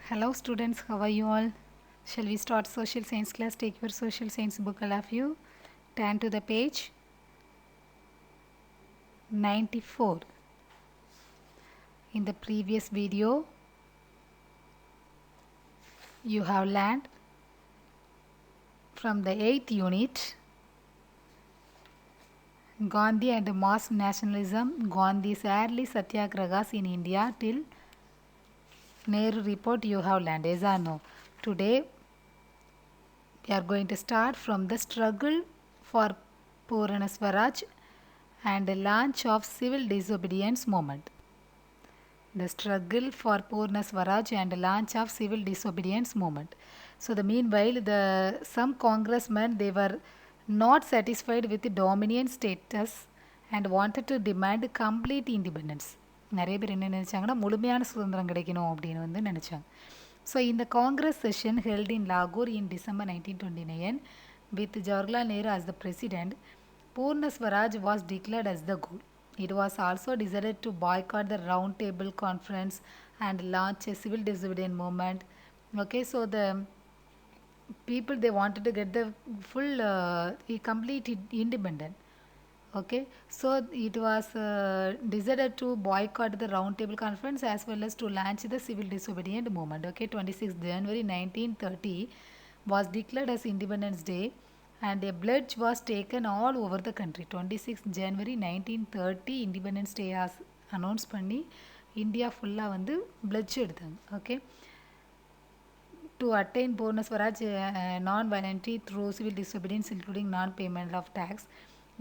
Hello students, how are you all? Shall we start social science class? Take your social science book, all of you. Turn to the page 94. In the previous video, you have learned from the 8th unit Gandhi and mass nationalism, Gandhi's early satyagrahas in India till Nehru report you have learned, yes or no? Today we are going to start from the struggle for Purana Swaraj and the launch of civil disobedience movement. The struggle for Purna Swaraj and the launch of civil disobedience movement. So the meanwhile, some congressmen they were not satisfied with the dominant status and wanted to demand complete independence. நிறைய பேர் என்ன நினச்சாங்கன்னா முழுமையான சுதந்திரம் கிடைக்கணும் அப்படின்னு வந்து நினச்சாங்க. So in the Congress session held in Lahore in December 1929 with Jawaharlal Nehru as the president, Purna Swaraj was declared as the goal. It was also decided to boycott the Round Table Conference and launch a civil disobedience movement. Okay, so the people they wanted to get the full complete independent. Okay, so it was decided to boycott the Round Table Conference as well as to launch the civil disobedience movement. Okay, 26th January 1930 was declared as Independence Day and a pledge was taken all over the country. 26th January 1930 Independence Day as announced பண்ணி India ஃபுல்லாக வந்து pledge எடுத்தாங்க. Okay, to attain Purna Swaraj non-violently through civil disobedience including non-payment of tax,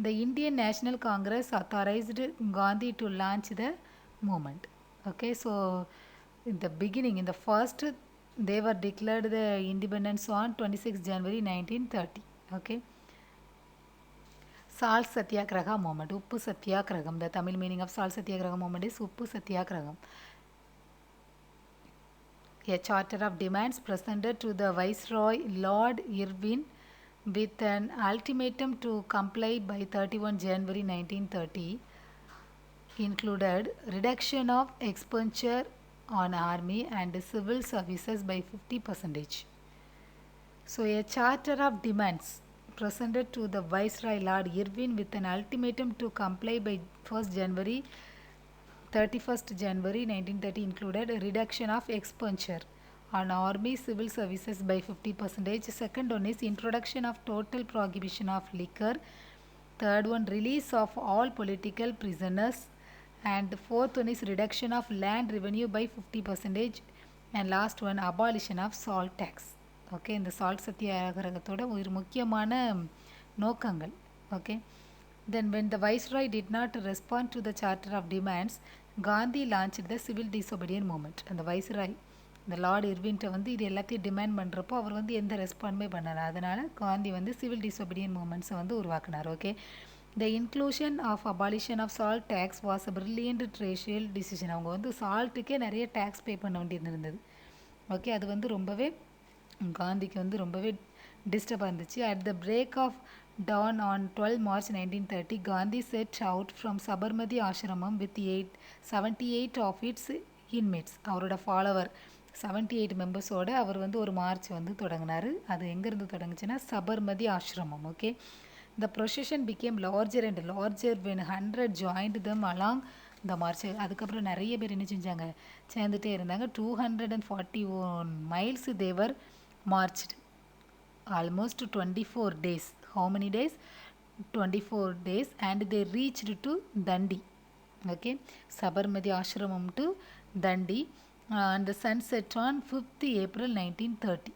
the Indian National Congress authorized Gandhi to launch the movement. Okay, so in the beginning, in the first, they were declared the independence on 26 January 1930. Okay, Salt Satyagraha movement, Uppu Satyagraham. The Tamil meaning of Salt Satyagraha movement is Uppu Satyagraham. A charter of demands presented to the Viceroy Lord Irwin with an ultimatum to comply by 31 January 1930 included reduction of expenditure on army and civil services by 50%. So a charter of demands presented to the Viceroy Lord Irwin with an ultimatum to comply by 31st January 1930 included a reduction of expenditure on army civil services by 50%. Second one is introduction of total prohibition of liquor. Third one, release of all political prisoners. And fourth one is reduction of land revenue by 50%. And last one, abolition of salt tax. Okay, இந்த salt சத்தியாகிரகத்தோட ஒரு முக்கியமான நோக்கங்கள். Okay, then when the Viceroy did not respond to the charter of demands, Gandhi launched the civil disobedience movement. அந்த Viceroy இந்த Lord இர்வின்ட்ட வந்து இது எல்லாத்தையும் demand பண்ணுறப்போ அவர் வந்து எந்த ரெஸ்பாண்டுமே பண்ணலை. அதனால் காந்தி வந்து சிவில் டிசோபீடியன்ட் மூமெண்ட்ஸை வந்து உருவாக்குனார். Okay, the inclusion of abolition of salt tax was a brilliant crucial decision. அவங்க வந்து சால்ட்டுக்கே நிறைய டேக்ஸ் பே பண்ண வேண்டியிருந்தது. ஓகே, அது வந்து ரொம்பவே காந்திக்கு வந்து ரொம்பவே டிஸ்டர்பாக இருந்துச்சு. At the break of dawn on 12 March 1930, Gandhi set out from Sabarmati Ashramam with 78 of its inmates. அவரோட ஃபாலோவர் 78 மெம்பர்ஸோடு அவர் வந்து ஒரு மார்ச் வந்து தொடங்கினார். அது எங்கேருந்து தொடங்குச்சுன்னா சபர்மதி ஆசிரமம். Okay, the procession became larger and larger when 100 joined them along the march. அதுக்கப்புறம் நிறைய பேர் என்ன செஞ்சாங்க, சேர்ந்துட்டே இருந்தாங்க. 241 miles they were marched. Almost 24 days. How many days? 24 days and they reached to Dandi. Okay, Sabarmati Ashramam to Dandi and the sun set on 5th April 1930.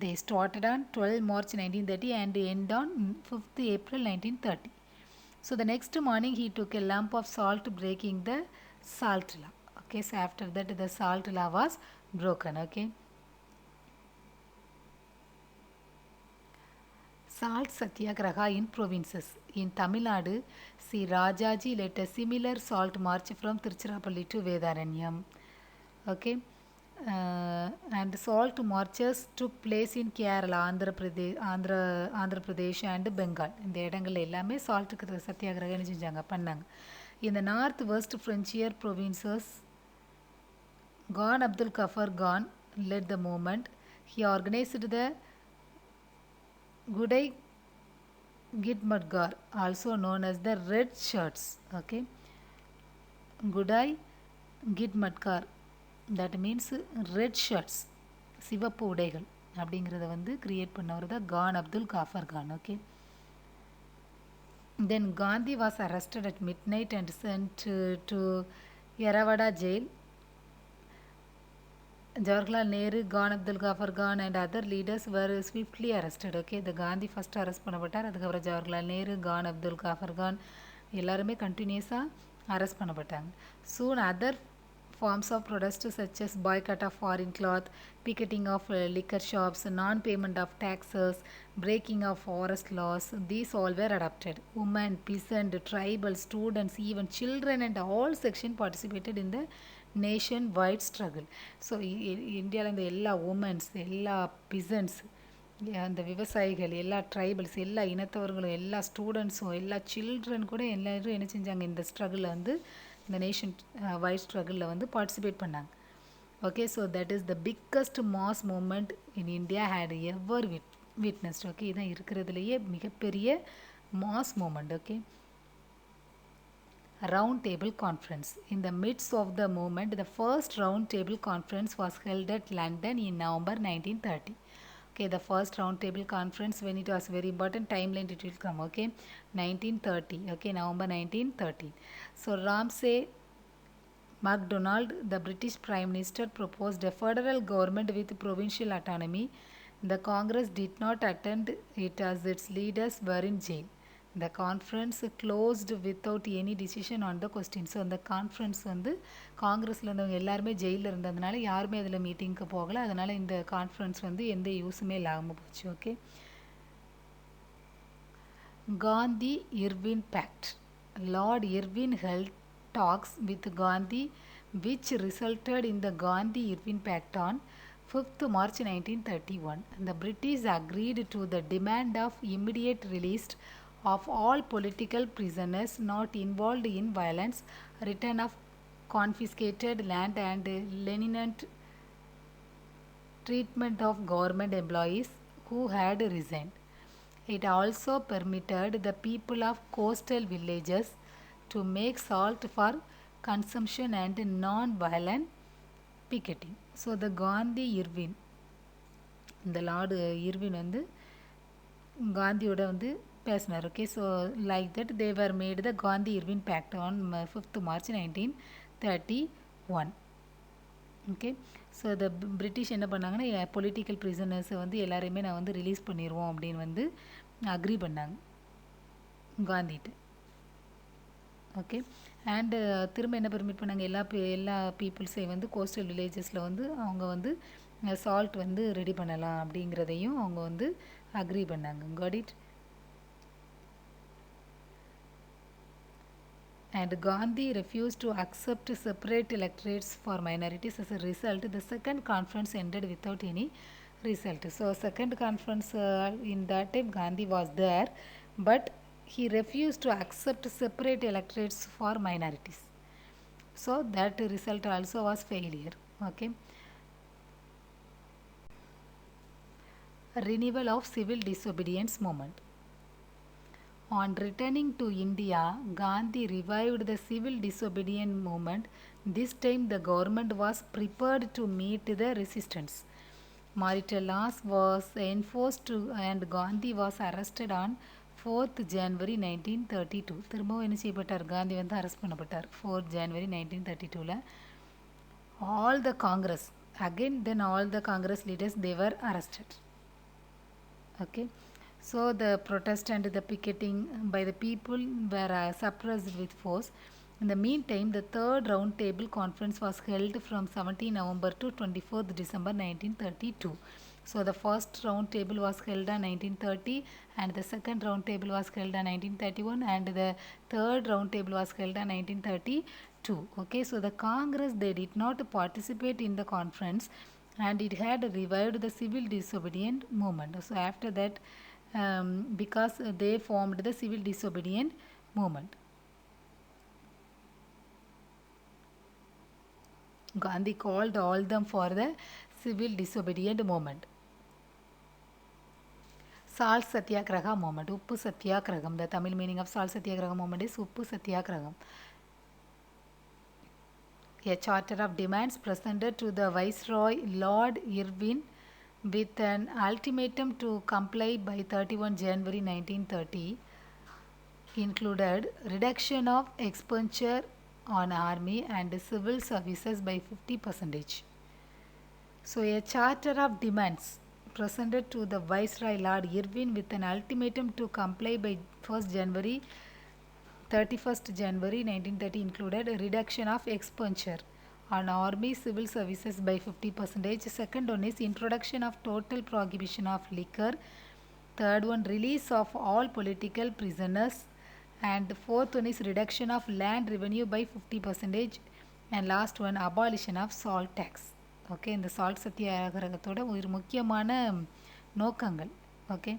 They started on 12 March 1930 and end on 5th April 1930. So the next morning he took a lump of salt breaking the salt law. Okay, so after that the salt law was broken. Okay, Salt Satyagraha in provinces. In Tamil Nadu, C. Rajaji led a similar salt march from Tiruchirappalli to Vedaranyam. Okay, and salt marches took place in Kerala, Andhra Pradesh and Bengal. இந்த இடங்கள்ல எல்லாமே சால்ட்டுக்கு சத்தியாகிரகம் செஞ்சாங்க பண்ணாங்க. In the north west frontier provinces, Khan Abdul Ghaffar Khan led the movement. He organized the Gudai Gidmadgar, also known as the Red Shirts. Okay, Gudai Gidmadgar, that means Red Shirts, சிவப்பு உடைகள் அப்படிங்கிறத வந்து create பண்ணவர் தான் Khan Abdul Ghaffar Khan. Okay, then Gandhi was arrested at midnight and sent to Yerawada jail. Jawaharlal Nehru, Khan Abdul Ghaffar Khan and other leaders were swiftly arrested. Okay, the Gandhi first arrest பண்ணப்பட்டார். அதுக்கப்புறம் ஜவஹர்லால் நேரு, கான் அப்துல் காஃபர் கான் எல்லாருமே கண்டினியூஸாக arrest பண்ணப்பட்டாங்க. Soon other forms of protest such as boycott of foreign cloth, picketing of liquor shops, non-payment of taxes, breaking of forest laws, these all were adopted. Women, peasant, tribal, students, even children and all sections participated in the nation wide struggle. So இந்தியாவில் இந்த எல்லா women's, எல்லா பிசன்ஸ், அந்த விவசாயிகள், எல்லா tribals, எல்லா இனத்தவர்களும், எல்லா ஸ்டூடெண்ட்ஸும், எல்லா சில்ட்ரன் கூட எல்லோரும் என்ன செஞ்சாங்க, இந்த ஸ்ட்ரகிளில் வந்து இந்த நேஷன் வைட் ஸ்ட்ரகிளில் வந்து பார்ட்டிசிபேட் பண்ணாங்க. Okay, so that is the biggest mass movement in India had ever witnessed. Okay, இதான் இருக்கிறதுலையே மிகப்பெரிய mass movement. Okay, Round Table Conference. In the midst of the movement, the first Round Table Conference was held at London in November 1930. Okay, the first Round Table Conference, when it was very important timeline, it will come. Okay, 1930. Okay, November 1930. So Ramsay MacDonald, the British Prime Minister, proposed a federal government with provincial autonomy. The Congress did not attend it as its leaders were in jail. The conference closed without any decision on the question. So அந்த conference வந்து காங்கிரஸில் இருந்தவங்க எல்லாருமே ஜெயிலில் இருந்ததுனால யாருமே அதில் மீட்டிங்க்கு போகலை. அதனால் இந்த கான்ஃபரன்ஸ் வந்து எந்த யூஸுமே இல்லாமல் போச்சு. Okay, Gandhi Irwin Pact. Lord Irwin held talks with Gandhi which resulted in the Gandhi-Irwin Pact on 5th March 1931. The British agreed to the demand of immediate release of all political prisoners not involved in violence, return of confiscated land and lenient treatment of government employees who had resigned. It also permitted the people of coastal villages to make salt for consumption and non-violent picketing. So the Gandhi Irwin, இந்த lord Irwin வந்து காந்தியோட வந்து பேசினார். Okay, so like that they've made the Gandhi Irwin pact on 5th March 1931. Okay, so the British என்ன பண்ணாங்கன்னா political ப்ரிசனர்ஸை வந்து எல்லாரையுமே நான் வந்து ரிலீஸ் பண்ணிடுவோம் அப்படின்னு வந்து அக்ரி பண்ணாங்க காந்திகிட்ட. ஓகே, அண்டு திரும்ப என்ன பெர்மிட் பண்ணாங்க, எல்லா பீப்புள்ஸையும் வந்து கோஸ்டல் வில்லேஜஸில் வந்து அவங்க வந்து சால்ட் வந்து ரெடி பண்ணலாம் அப்படிங்கிறதையும் அவங்க வந்து அக்ரி பண்ணாங்க. Got it. And Gandhi refused to accept separate electorates for minorities. As a result, the second conference ended without any result. So second conference, in that time Gandhi was there, but he refused to accept separate electorates for minorities. So that result also was failure. Okay. Renewal of civil disobedience movement. On returning to India, Gandhi revived the civil disobedience movement. This time the government was prepared to meet the resistance. Marital laws was enforced and Gandhi was arrested on 4th January 1932. திரும்பவும் என்ன செய்யப்பட்டார், காந்தி வந்து arrest பண்ணப்பட்டார் 4th January 1932. All the Congress, again then all the Congress leaders, they were arrested. Okay. So the protest and the picketing by the people were suppressed with force. In the meantime, the third round table conference was held from 17 November to 24th December 1932. So the first round table was held on 1930 and the second round table was held on 1931 and the third round table was held on 1932. Okay, so the Congress, they did not participate in the conference and it had revived the civil disobedient movement. So after that, because they formed the civil disobedient movement. Gandhi called all them for the civil disobedient movement. Salt Satyagraha movement, Uppu Satyagraham. The Tamil meaning of Salt Satyagraha movement is Uppu Satyagraham. A charter of demands presented to the Viceroy Lord Irwin with an ultimatum to comply by 31 January 1930 included reduction of expenditure on army and civil services by 50%. So, a charter of demands presented to the Viceroy Lord Irwin with an ultimatum to comply by 1st January 31st January 1930 included a reduction of expenditure on army civil services by 50%. Second one is introduction of total prohibition of liquor. Third one, release of all political prisoners. And fourth one is reduction of land revenue by 50%. And last one, abolition of salt tax. Okay இந்த salt சத்தியாகிரகத்தோட ஒரு முக்கியமான நோக்கங்கள். Okay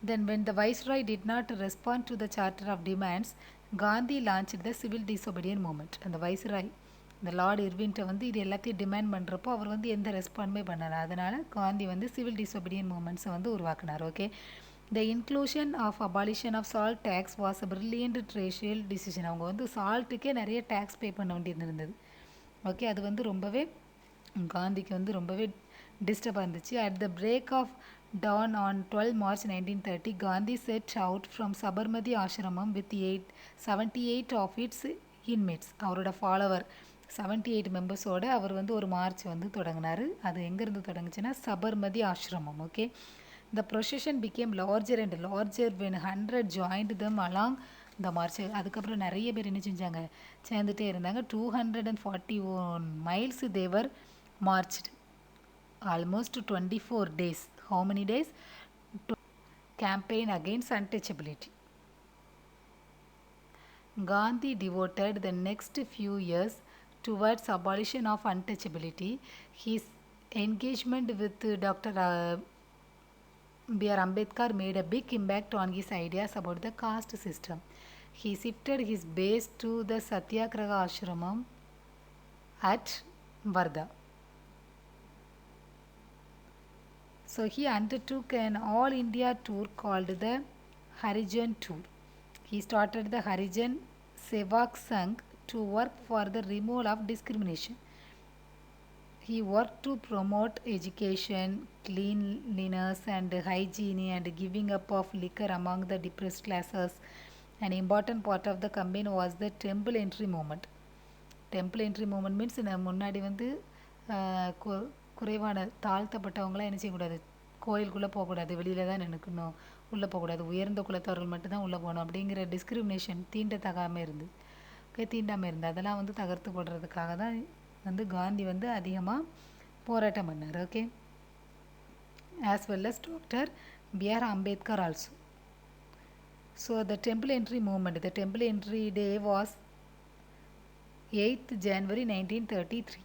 then when the viceroy did not respond to the charter of demands, Gandhi launched the civil disobedience movement. அந்த viceroy இந்த Lord இர்வின்ட்ட வந்து இது எல்லாத்தையும் demand பண்ணுறப்போ அவர் வந்து எந்த ரெஸ்பாண்டுமே பண்ணலை. அதனால் காந்தி வந்து சிவில் டிசோபீடியன்ட் மூமெண்ட்ஸை வந்து உருவாக்குனார். Okay the inclusion of abolition of salt tax was a brilliant crucial decision. அவங்க வந்து சால்ட்டுக்கே நிறைய டேக்ஸ் பே பண்ண வேண்டியிருந்தது. ஓகே அது வந்து ரொம்பவே காந்திக்கு வந்து ரொம்பவே டிஸ்டர்பாக இருந்துச்சு. At the break of dawn on 12 March 1930, Gandhi set out from Sabarmati Ashramam with 78 of its inmates. அவரோட ஃபாலோவர் 78 மெம்பர்ஸோடு அவர் வந்து ஒரு மார்ச் வந்து தொடங்கினார். அது எங்கேருந்து தொடங்குச்சுன்னா சபர்மதி ஆசிரமம். Okay the procession became larger and larger when 100 joined them along the march. அதுக்கப்புறம் நிறைய பேர் என்ன செஞ்சாங்க, சேர்ந்துட்டே இருந்தாங்க. 241 miles they were marched, almost 24 days. How many days? To campaign against untouchability. Gandhi devoted the next few years towards abolition of untouchability. His engagement with Dr. B.R. Ambedkar made a big impact on his ideas about the caste system. He shifted his base to the Satyagraha Ashramam at Wardha. So he undertook an all India tour called the Harijan Tour. He started the Harijan Sevak Sangh to work for the removal of discrimination. He worked to promote education, cleanliness and hygiene and giving up of liquor among the depressed classes. An important part of the campaign was the temple entry movement. Temple entry movement means முன்னாடி வந்து குறைவான தாழ்த்தப்பட்டவங்களாம் என்ன செய்யக்கூடாது, கோயிலுக்குள்ளே போகக்கூடாது, வெளியில் தான் நினைக்கணும், உள்ளே போகக்கூடாது, உயர்ந்த குலத்தவர்கள் மட்டும்தான் உள்ளே போகணும் அப்படிங்கிற டிஸ்கிரிமினேஷன் தீண்டாமல் இருந்து அதெல்லாம் வந்து தகர்த்து போடுறதுக்காக தான் வந்து காந்தி வந்து அதிகமாக போராட்டம் பண்ணார். Okay as well as Dr. B.R. Ambedkar also. So the temple entry movement, the temple entry day was 8th January 1933.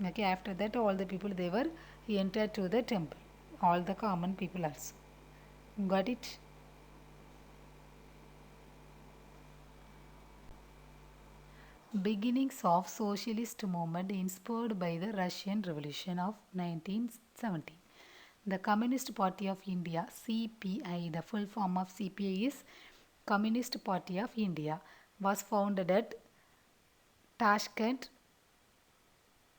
Okay, after that all the people they were entered to the temple, all the common people also. Got it? Beginnings of socialist movement inspired by the Russian Revolution of 1917. The Communist Party of India, CPI, the full form of CPI is Communist Party of India, was founded at Tashkent,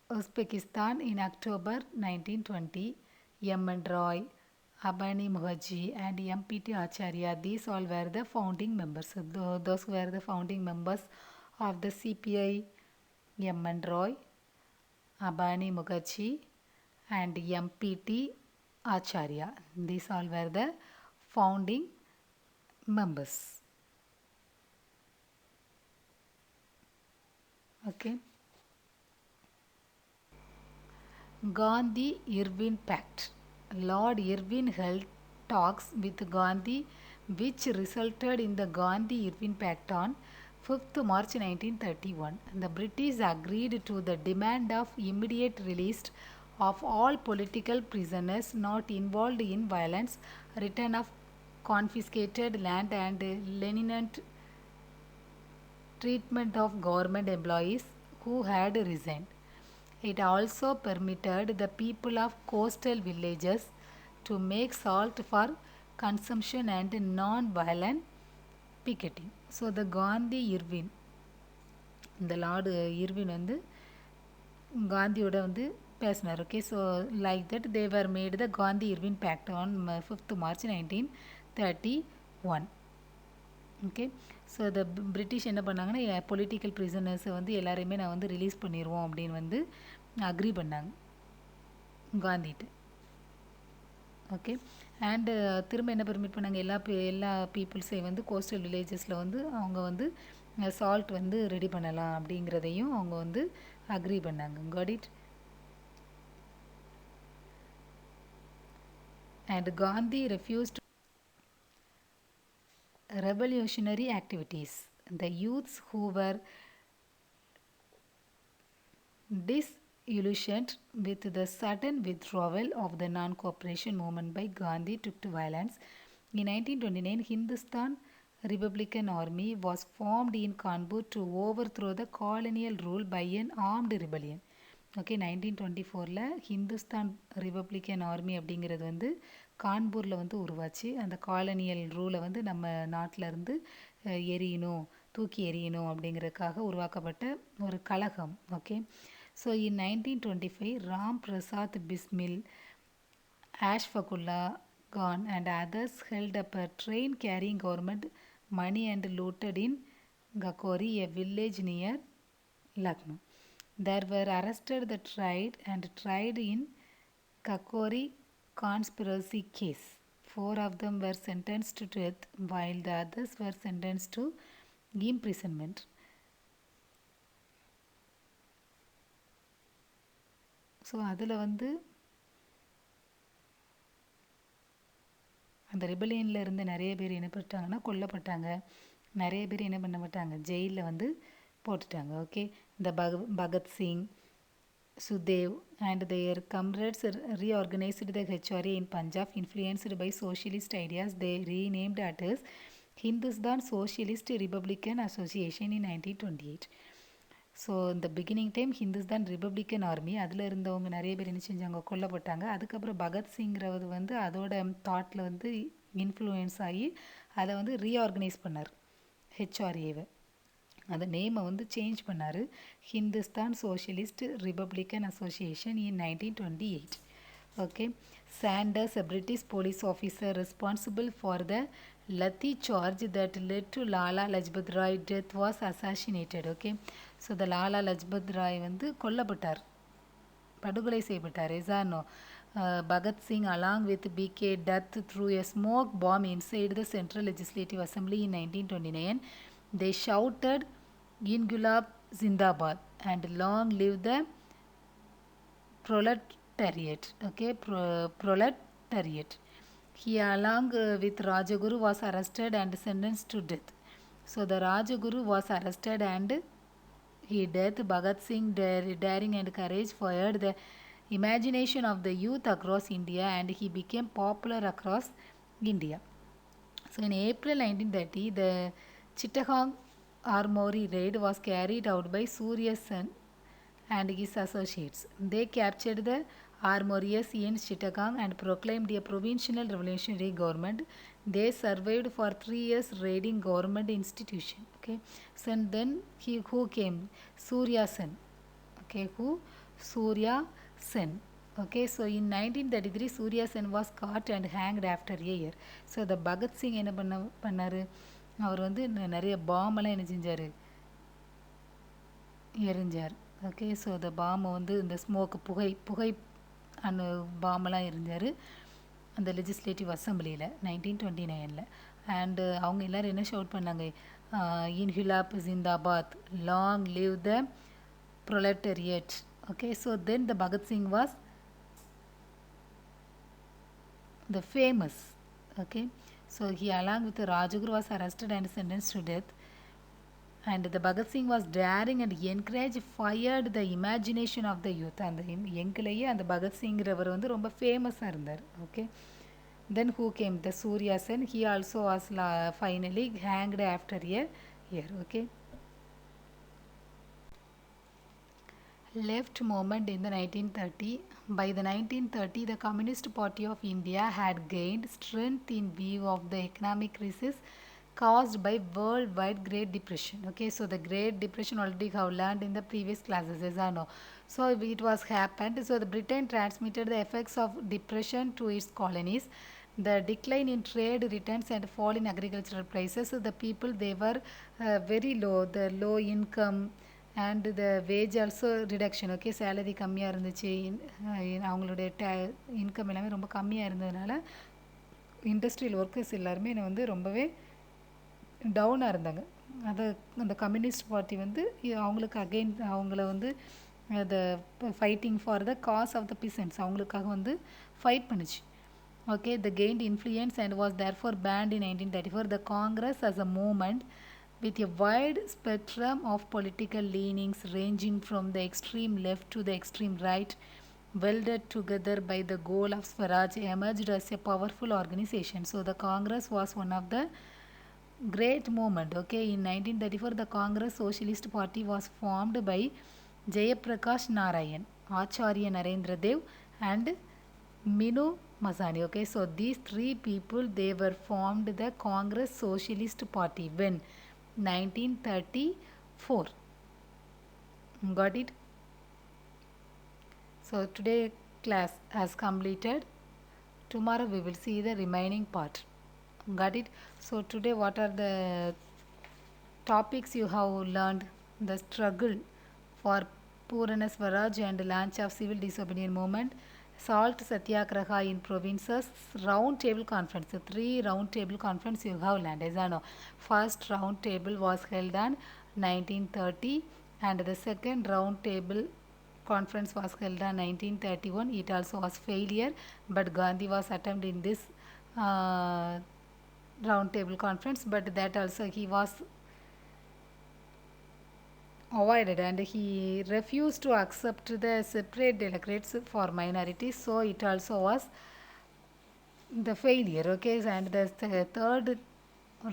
Uzbekistan in October 1920. M.N. Roy, Abani Mukherjee and M.P.T. Acharya, these all were the founding members. Those were the founding members of the CPI. M.N. Roy, Abani Mukherjee and M.P.T. Acharya. These all were the founding members. Okay. Gandhi-Irwin Pact. Lord Irwin held talks with Gandhi which resulted in the Gandhi-Irwin Pact on 5th March 1931. The British agreed to the demand of immediate release of all political prisoners not involved in violence, return of confiscated land and lenient treatment of government employees who had resigned. It also permitted the people of coastal villages to make salt for consumption and non-violent picketing. So the Gandhi Irwin, இந்த lord Irwin வந்து காந்தியோட வந்து பேசினார். Okay, so like that they've made the Gandhi Irwin pact on 5th March 1931. Okay, so the British என்ன பண்ணாங்கன்னா political ப்ரிசனர்ஸை வந்து எல்லாரையுமே நான் வந்து ரிலீஸ் பண்ணிடுவோம் அப்படின்னு வந்து அக்ரி பண்ணாங்க காந்திகிட்ட. ஓகே, அண்டு திரும்ப என்ன பெர்மிட் பண்ணாங்க, எல்லா பீப்புள்ஸையும் வந்து கோஸ்டல் வில்லேஜஸில் வந்து அவங்க வந்து சால்ட் வந்து ரெடி பண்ணலாம் அப்படிங்கிறதையும் அவங்க வந்து அக்ரி பண்ணாங்க. Got it. And Gandhi refused revolutionary activities. The youths who were disillusioned with the sudden withdrawal of the non-cooperation movement by Gandhi took to violence. In 1929, Hindustan Republican Army was formed in Kanpur to overthrow the colonial rule by an armed rebellion. Okay, 1924 Hindustan Republican army அப்படிங்கிறது வந்து கான்பூரில் வந்து உருவாச்சு. அந்த colonial ரூலை வந்து நம்ம நாட்டில் இருந்து தூக்கி எறியணும் அப்படிங்கிறதுக்காக உருவாக்கப்பட்ட ஒரு கழகம். Okay, so in 1925 Ram Prasad Bismil, Ashfaqullah Khan and others held up a train carrying government money and looted in Gakori, a village near Lucknow. There were arrested the tried in Kakori conspiracy case. 4 of them were sentenced to death while the others were sentenced to imprisonment. So அதில் வந்து அந்த ரிபலியனில் இருந்து நிறைய பேர் என்ன பண்ணிட்டாங்கன்னா கொல்லப்பட்டாங்க. நிறைய பேர் என்ன பண்ணப்பட்டாங்க, ஜெயிலில் வந்து போட்டுட்டாங்க. ஓகே, இந்த Bhagat Singh, Sudev and their comrades reorganized the HRA in Punjab. Influenced by socialist ideas, they renamed it as Hindustan Socialist Republican Association in 1928. So இந்த beginning time Hindustan Republican army, அதில் இருந்தவங்க நிறைய பேர் என்ன செஞ்சாங்க, கொல்லப்பட்டாங்க. அதுக்கப்புறம் பகத்சிங்கிறவர் வந்து அதோட தாட்டில் வந்து இன்ஃப்ளூயன்ஸ் ஆகி அதை வந்து ரீஆர்கனைஸ் பண்ணார் ஹெச்ஆர்ஏவை. அந்த நேமை வந்து சேஞ்ச் பண்ணார், Hindustan socialist republican association in 1928. Okay, Saunders, a British police officer responsible for the Lathi charge that led to Lala Lajpat Rai death was assassinated. Okay, so the Lala Lajpat Rai வந்து கொல்லப்பட்டார், படுகொலை செய்யப்பட்டார். இசானோ Bhagat Singh along with BK death through a smoke bomb inside the Central Legislative Assembly in 1929. They shouted Inqilab Zindabad and long live the proletariat. Okay, proletariat. He along with Rajaguru was arrested and sentenced to death. So the Rajaguru was arrested and he death. Bhagat Singh daring and courage fired the imagination of the youth across India and he became popular across India. So in April 1930, the Chittagong Armory raid was carried out by Surya Sen and his associates. They captured the armories in Chittagong and proclaimed a provincial revolutionary government. They survived for 3 years raiding government institution. Okay, so and then who came? Surya Sen. Okay, who? Surya Sen. Okay, so in 1933 Surya Sen was caught and hanged after a year. So the Bhagat Singh என்ன பண்ணார், அவர் வந்து நிறைய பாம்பெல்லாம் என்ன செஞ்சார், எரிஞ்சார். Okay, so அந்த பாம்பை வந்து இந்த ஸ்மோக்கு புகை அந்த பாம்பெல்லாம் எரிஞ்சார் அந்த லெஜிஸ்லேட்டிவ் அசம்பிளியில் 1929. அண்டு அவங்க எல்லோரும் என்ன ஷவுட் பண்ணாங்க, இன்ஹிலாப் ஜிந்தாபாத், long live the proletariat. Okay, so then the Bhagat Singh was the famous. Okay, so he along with Rajaguru was arrested and sentenced to death. And the Bhagat Singh was daring and encouraged, fired the imagination of the youth. And எங்களையே அந்த பகத் சிங்கிறவர் வந்து ரொம்ப ஃபேமஸாக இருந்தார். Okay, then who came? The Surya Sen. He also was finally hanged after a year. Okay, left movement in the 1930. By the 1930, the Communist Party of India had gained strength in view of the economic crisis caused by worldwide Great Depression. Okay, so the Great Depression already have learned in the previous classes, as I know. So it was happened. So the Britain transmitted the effects of depression to its colonies. The decline in trade returns and fall in agricultural prices. So the people, they were very low, the low income and the wage also reduction. Okay, salary கம்மியாக இருந்துச்சு, அவங்களுடைய income எல்லாமே ரொம்ப கம்மியாக இருந்ததுனால industrial workers எல்லாருமே வந்து ரொம்பவே டவுனாக இருந்தாங்க. அதை அந்த கம்யூனிஸ்ட் பார்ட்டி வந்து அவங்களுக்கு அகெயின் அவங்கள வந்து the fighting for the cause of the peasants அவங்களுக்காக வந்து ஃபைட் பண்ணுச்சு. Okay, the gained influence and was therefore banned in 1934. The Congress as a movement with a wide spectrum of political leanings ranging from the extreme left to the extreme right, welded together by the goal of Swaraj, emerged as a powerful organization. So the Congress was one of the great movement. Okay, in 1934, the Congress Socialist Party was formed by Jayaprakash Narayan, Acharya Narendra Dev, and Minu Masani. Okay, so these three people, they were formed the Congress Socialist Party when 1934. Got it? So today class has completed. Tomorrow we will see the remaining part. Got it? So today what are the topics you have learned? The struggle for Purana Swaraj and launch of civil disobedience movement, salt satyagraha in provinces, round table conference. So 3 round table conference you have learned. As I know, first round table was held on 1930 and the second round table conference was held on 1931. It also was failure, but Gandhi was attempted in this round table conference, but that also he was avoided and he refused to accept the separate delegates for minorities, so it also was the failure. Okay, and the third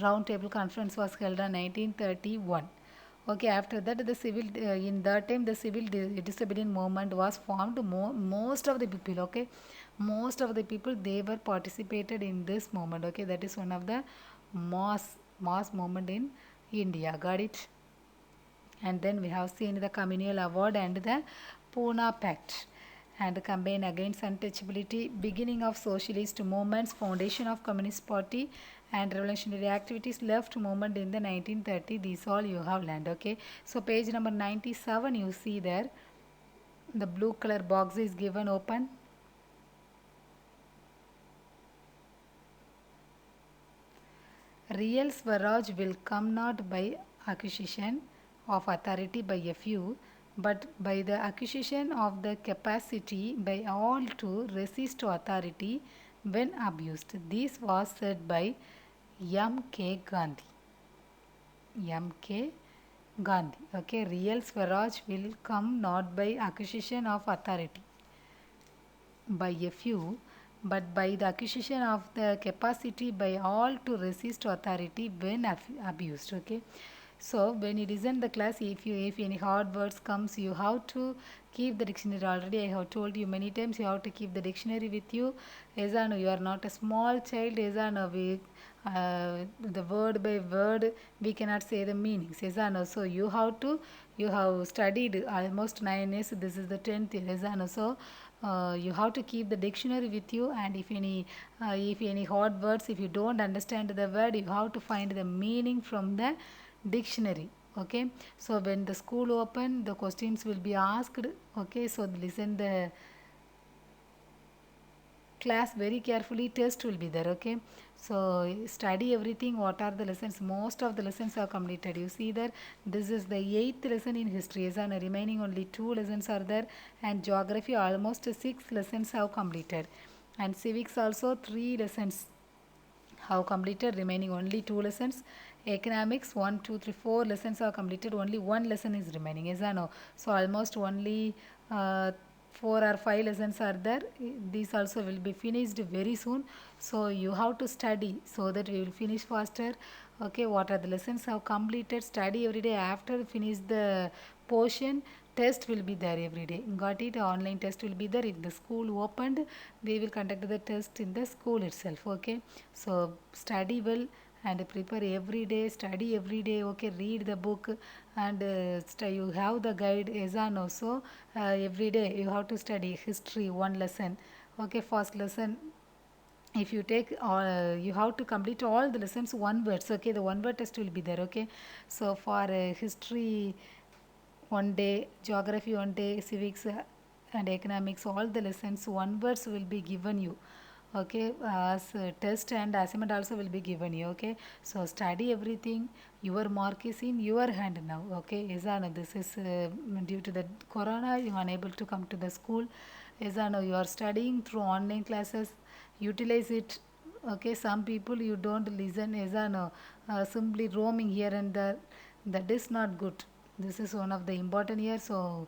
round table conference was held on 1931. Okay, after that the civil in that time the civil disobedience movement was formed. Most of the people, okay, most of the people, they were participated in this movement. Okay, that is one of the mass movement in India. Got it? And then we have seen the communal award and the Pune Pact and the campaign against untouchability, beginning of socialist movements, foundation of Communist Party and revolutionary activities, left movement in the 1930. These all you have learned. Okay, so page number 97 you see there the blue color box is given open. Real Swaraj will come not by acquisition of authority by a few, but by the acquisition of the capacity by all to resist authority when abused. This was said by M.K. Gandhi. M.K. Gandhi. Okay, real Swaraj will come not by acquisition of authority by a few, but by the acquisition of the capacity by all to resist authority when abused. Okay, so when you listen the class, if any hard words comes, you have to keep the dictionary. Already I have told you many times, you have to keep the dictionary with you. As I know, you are not a small child. As I know, the word by word we cannot say the meanings. As I know, so you have studied almost 9 years. This is the 10th year. As I know, so you have to keep the dictionary with you, and if any hard words, if you don't understand the word, you have to find the meaning from the dictionary. Okay, so when the school open, the questions will be asked. Okay, so listen the class very carefully. Test will be there. Okay, so study everything. What are the lessons? Most of the lessons are completed. You see there, this is the 8th lesson in history. As and remaining only 2 lessons are there, and geography almost 6 lessons have completed, and civics also 3 lessons have completed, remaining only 2 lessons. Economics 1 2 3 4 lessons are completed, only 1 lesson is remaining. As I know, so almost only 4 or 5 lessons are there. These also will be finished very soon, so you have to study so that we will finish faster. Okay, what are the lessons have completed, study every day. After finish the portion, test will be there every day. Got it? Online test will be there. If the school opened, we will conduct the test in the school itself. Okay, so study well and prepare every day, study every day. Okay, read the book and you have the guide exam also. Every day you have to study history one lesson. Okay, first lesson if you take you have to complete all the lessons one words. Okay, the one word test will be there. Okay, so for history one day, geography one day, civics and economics, all the lessons one words will be given you. Okay, as test and assignment also will be given you. Okay, so study everything. Your mark is in your hand now. Okay, Isano, this is due to the corona you are unable to come to the school. Isano, you are studying through online classes. Utilize it. Okay, some people you don't listen. Isano, simply roaming here and there, that is not good. This is one of the important years, so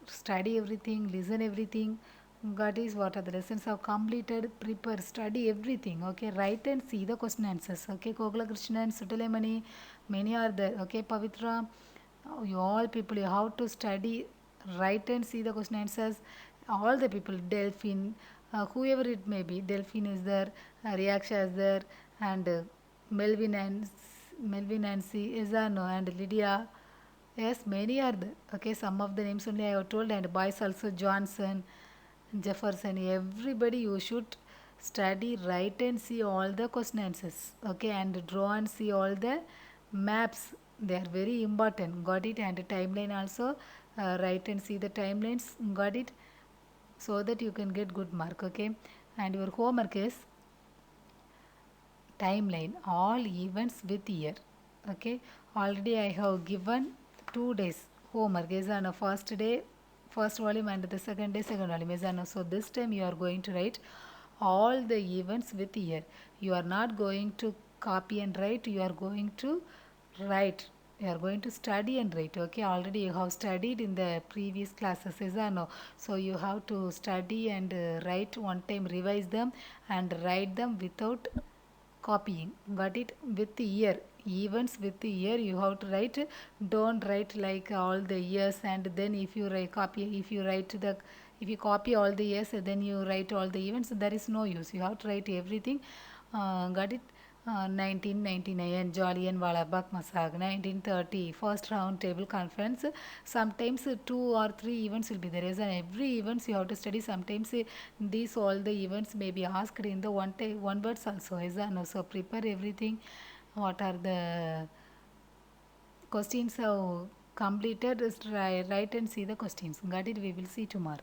study everything, listen everything. That is what are the lessons have completed, prepare, study everything. Okay, write and see the question answers. Okay, Kogla Krishnan, Sutalemani, many are there. Okay, Pavitra, you all people, you have to study, write and see the question answers. All the people, Delphine, whoever it may be, Delphine is there, Reaksha is there, and Melvin and Melvin and C, Izano and Lydia. Yes, many are there. Okay, some of the names only I have told, and boys also Johnson, Jefferson. Everybody, you should study, write, and see all the question answers. Okay, and draw and see all the maps. They are very important. Got it? And the timeline also. Write and see the timelines. Got it? So that you can get good mark. Okay, and your homework is timeline all events with year. Okay, already I have given 2 days homework is on a first day first volume and the second day second volume is on. So this time you are going to write all the events with year. You are not going to copy and write, you are going to write, you are going to study and write. Okay, already you have studied in the previous classes, is or no? So you have to study and write one time, revise them and write them without copying. Got it? With the year, events with the year you have to write. Don't write like all the years and then if you write copy, if you write the, if you copy all the years then you write all the events, there is no use. You have to write everything. Got it? 1999 Jalian Wala Bagh Massacre, 1930 first round table conference. Sometimes 2 or 3 events will be there. As every events you have to study. Sometimes these all the events may be asked in the one words also. As so prepare everything. What are the questions have completed? Just write and see the questions. Got it? We will see tomorrow.